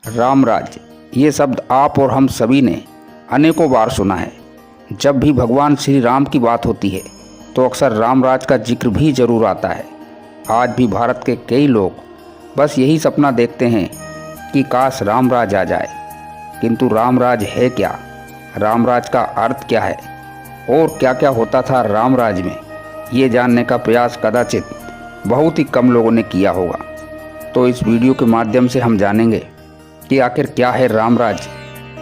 रामराज, ये शब्द आप और हम सभी ने अनेकों बार सुना है। जब भी भगवान श्री राम की बात होती है तो अक्सर रामराज का जिक्र भी जरूर आता है। आज भी भारत के कई लोग बस यही सपना देखते हैं कि काश रामराज आ जाए। किंतु रामराज है क्या, रामराज का अर्थ क्या है और क्या क्या होता था रामराज में, ये जानने का प्रयास कदाचित बहुत ही कम लोगों ने किया होगा। तो इस वीडियो के माध्यम से हम जानेंगे कि आखिर क्या है रामराज,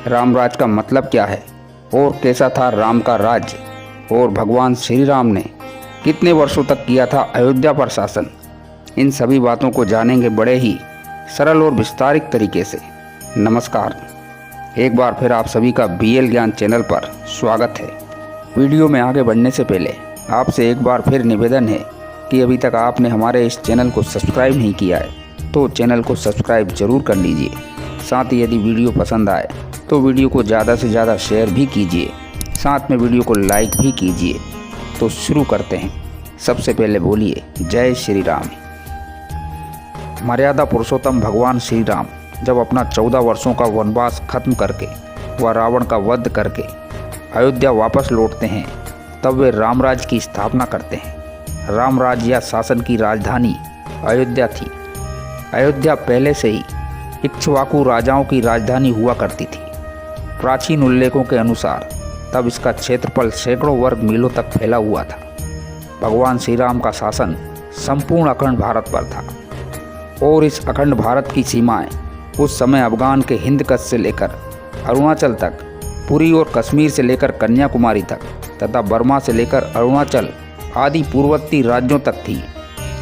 रामराज का मतलब क्या है और कैसा था राम का राज्य, और भगवान श्री राम ने कितने वर्षों तक किया था अयोध्या पर शासन। इन सभी बातों को जानेंगे बड़े ही सरल और विस्तारित तरीके से। नमस्कार, एक बार फिर आप सभी का BL ज्ञान चैनल पर स्वागत है। वीडियो में आगे बढ़ने से पहले आपसे एक बार फिर निवेदन है कि अभी तक आपने हमारे इस चैनल को सब्सक्राइब नहीं किया है तो चैनल को सब्सक्राइब जरूर कर लीजिए। साथ ही यदि वीडियो पसंद आए तो वीडियो को ज़्यादा से ज़्यादा शेयर भी कीजिए, साथ में वीडियो को लाइक भी कीजिए। तो शुरू करते हैं। सबसे पहले बोलिए जय श्री राम। मर्यादा पुरुषोत्तम भगवान श्री राम जब अपना 14 वर्षों का वनवास खत्म करके व रावण का वध करके अयोध्या वापस लौटते हैं, तब वे रामराज की स्थापना करते हैं। रामराज या शासन की राजधानी अयोध्या थी। अयोध्या पहले से ही इक्ष्वाकु राजाओं की राजधानी हुआ करती थी। प्राचीन उल्लेखों के अनुसार तब इसका क्षेत्रफल सैकड़ों वर्ग मीलों तक फैला हुआ था। भगवान श्री राम का शासन संपूर्ण अखंड भारत पर था और इस अखंड भारत की सीमाएं उस समय अफगान के हिंद कच्छ से लेकर अरुणाचल तक, पुरी और कश्मीर से लेकर कन्याकुमारी तक तथा बर्मा से लेकर अरुणाचल आदि पूर्ववर्ती राज्यों तक थी।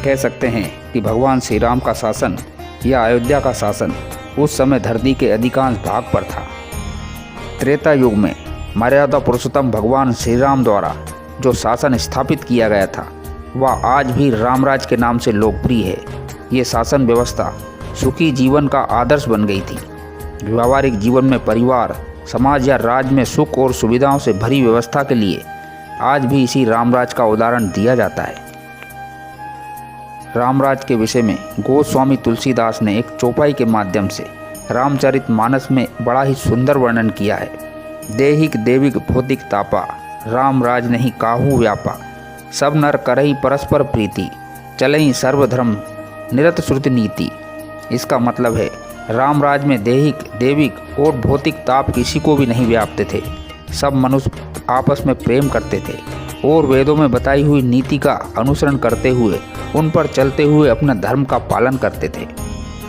कह सकते हैं कि भगवान श्री राम का शासन या अयोध्या का शासन उस समय धरती के अधिकांश भाग पर था। त्रेता युग में मर्यादा पुरुषोत्तम भगवान श्री राम द्वारा जो शासन स्थापित किया गया था वह आज भी रामराज के नाम से लोकप्रिय है। ये शासन व्यवस्था सुखी जीवन का आदर्श बन गई थी। व्यावहारिक जीवन में परिवार, समाज या राज्य में सुख और सुविधाओं से भरी व्यवस्था के लिए आज भी इसी रामराज का उदाहरण दिया जाता है। रामराज के विषय में गोस्वामी तुलसीदास ने एक चौपाई के माध्यम से रामचरितमानस में बड़ा ही सुंदर वर्णन किया है। देहिक देविक भौतिक तापा, रामराज नहीं काहू व्यापा, सब नर करही परस्पर प्रीति, चलई सर्वधर्म निरत श्रुति नीति। इसका मतलब है रामराज में देहिक देविक और भौतिक ताप किसी को भी नहीं व्यापते थे। सब मनुष्य आपस में प्रेम करते थे और वेदों में बताई हुई नीति का अनुसरण करते हुए उन पर चलते हुए अपने धर्म का पालन करते थे।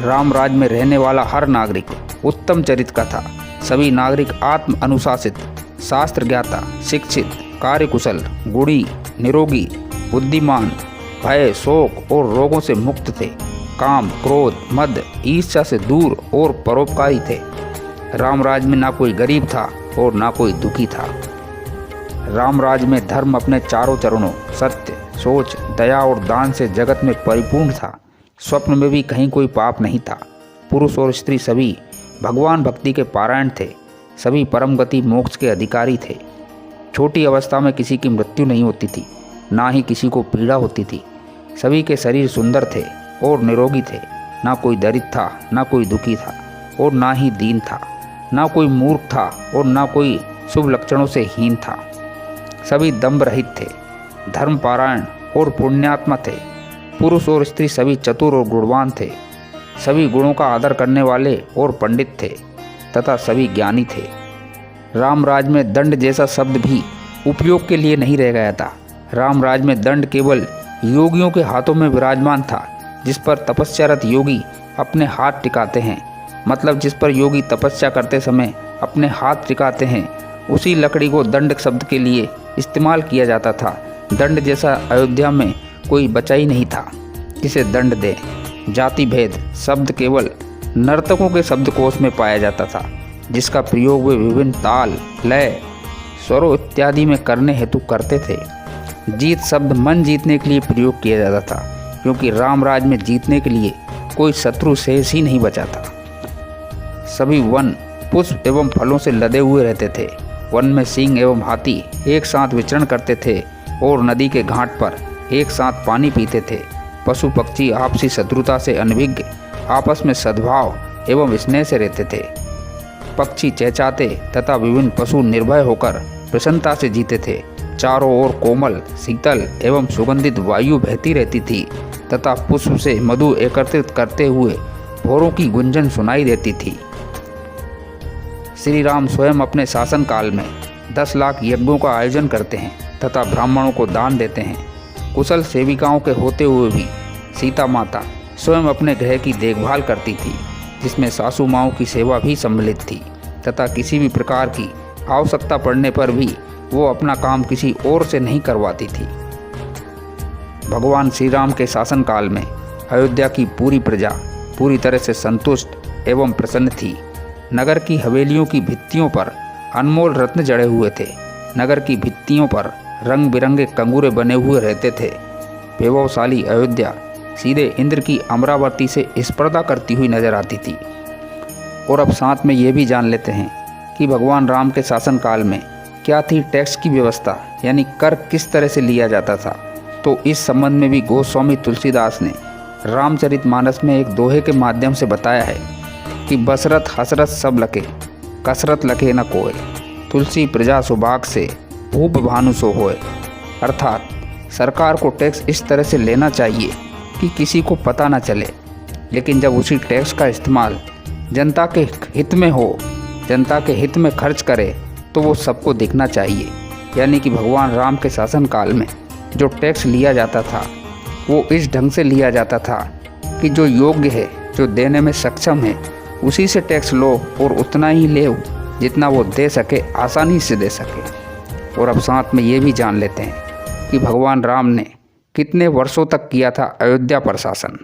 रामराज में रहने वाला हर नागरिक उत्तम चरित्र का था। सभी नागरिक आत्म अनुशासित, शास्त्र ज्ञाता, शिक्षित, कार्यकुशल, गुणी, निरोगी, बुद्धिमान, भय, शोक और रोगों से मुक्त थे। काम, क्रोध, मद, ईर्ष्या से दूर और परोपकारी थे। रामराज में ना कोई गरीब था और ना कोई दुखी था। रामराज में धर्म अपने चारों चरणों सत्य, सोच, दया और दान से जगत में परिपूर्ण था। स्वप्न में भी कहीं कोई पाप नहीं था। पुरुष और स्त्री सभी भगवान भक्ति के पारायण थे। सभी परम गति मोक्ष के अधिकारी थे। छोटी अवस्था में किसी की मृत्यु नहीं होती थी, ना ही किसी को पीड़ा होती थी। सभी के शरीर सुंदर थे और निरोगी थे। ना कोई दरिद्र था, ना कोई दुखी था और ना ही दीन था। ना कोई मूर्ख था और ना कोई शुभ लक्षणों से हीन था। सभी दम्भ रहित थे, धर्मपारायण और पुण्यात्मा थे। पुरुष और स्त्री सभी चतुर और गुणवान थे। सभी गुणों का आदर करने वाले और पंडित थे तथा सभी ज्ञानी थे। रामराज में दंड जैसा शब्द भी उपयोग के लिए नहीं रह गया था। रामराज में दंड केवल योगियों के हाथों में विराजमान था, जिस पर तपस्यारत योगी अपने हाथ टिकाते हैं। मतलब जिस पर योगी तपस्या करते समय अपने हाथ टिकाते हैं, उसी लकड़ी को दंड शब्द के लिए इस्तेमाल किया जाता था। दंड जैसा अयोध्या में कोई बचा ही नहीं था जिसे दंड दे। जाति भेद शब्द केवल नर्तकों के शब्दकोश में पाया जाता था, जिसका प्रयोग वे विभिन्न ताल, लय, स्वरों इत्यादि में करने हेतु करते थे। जीत शब्द मन जीतने के लिए प्रयोग किया जाता था, क्योंकि रामराज में जीतने के लिए कोई शत्रु शेष ही नहीं बचा था। सभी वन पुष्प एवं फलों से लदे हुए रहते थे। वन में सिंह एवं हाथी एक साथ विचरण करते थे और नदी के घाट पर एक साथ पानी पीते थे। पशु पक्षी आपसी शत्रुता से अनभिज्ञ आपस में सद्भाव एवं स्नेह से रहते थे। पक्षी चहचहाते तथा विभिन्न पशु निर्भय होकर प्रसन्नता से जीते थे। चारों ओर कोमल, शीतल एवं सुगंधित वायु बहती रहती थी तथा पुष्प से मधु एकत्रित करते हुए भौरों की गुंजन सुनाई देती थी। श्री राम स्वयं अपने शासन काल में 10 लाख यज्ञों का आयोजन करते हैं तथा ब्राह्मणों को दान देते हैं। कुशल सेविकाओं के होते हुए भी सीता माता स्वयं अपने गृह की देखभाल करती थी, जिसमें सासू माँओं की सेवा भी सम्मिलित थी तथा किसी भी प्रकार की आवश्यकता पड़ने पर भी वो अपना काम किसी और से नहीं करवाती थी। भगवान श्री राम के शासनकाल में अयोध्या की पूरी प्रजा पूरी तरह से संतुष्ट एवं प्रसन्न थी। नगर की हवेलियों की भित्तियों पर अनमोल रत्न जड़े हुए थे। नगर की भित्तियों पर रंग बिरंगे कंगूरे बने हुए रहते थे। वैभवशाली अयोध्या सीधे इंद्र की अमरावती से स्पर्धा करती हुई नजर आती थी। और अब साथ में ये भी जान लेते हैं कि भगवान राम के शासनकाल में क्या थी टैक्स की व्यवस्था, यानी कर किस तरह से लिया जाता था। तो इस संबंध में भी गोस्वामी तुलसीदास ने रामचरितमानस में एक दोहे के माध्यम से बताया है कि बसरत हसरत सब लखे, कसरत लखे न कोय, तुलसी प्रजा सुभाग से भूप भानु सो होए। अर्थात सरकार को टैक्स इस तरह से लेना चाहिए कि किसी को पता न चले, लेकिन जब उसी टैक्स का इस्तेमाल जनता के हित में हो, जनता के हित में खर्च करे, तो वो सबको दिखना चाहिए। यानी कि भगवान राम के शासनकाल में जो टैक्स लिया जाता था वो इस ढंग से लिया जाता था कि जो योग्य है, जो देने में सक्षम है, उसी से टैक्स लो और उतना ही ले जितना वो दे सके, आसानी से दे सके। और अब साथ में ये भी जान लेते हैं कि भगवान राम ने कितने वर्षों तक किया था अयोध्या पर शासन।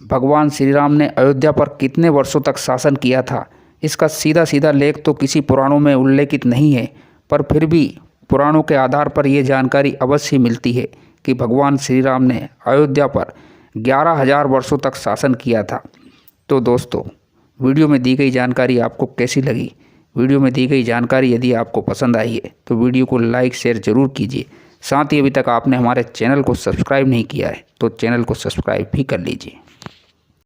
भगवान श्री राम ने अयोध्या पर कितने वर्षों तक शासन किया था, इसका सीधा सीधा लेख तो किसी पुराणों में उल्लेखित नहीं है, पर फिर भी पुराणों के आधार पर यह जानकारी अवश्य मिलती है कि भगवान श्री राम ने अयोध्या पर 11,000 वर्षों तक शासन किया था। तो दोस्तों, वीडियो में दी गई जानकारी आपको कैसी लगी? वीडियो में दी गई जानकारी यदि आपको पसंद आई है तो वीडियो को लाइक शेयर ज़रूर कीजिए। साथ ही अभी तक आपने हमारे चैनल को सब्सक्राइब नहीं किया है तो चैनल को सब्सक्राइब भी कर लीजिए।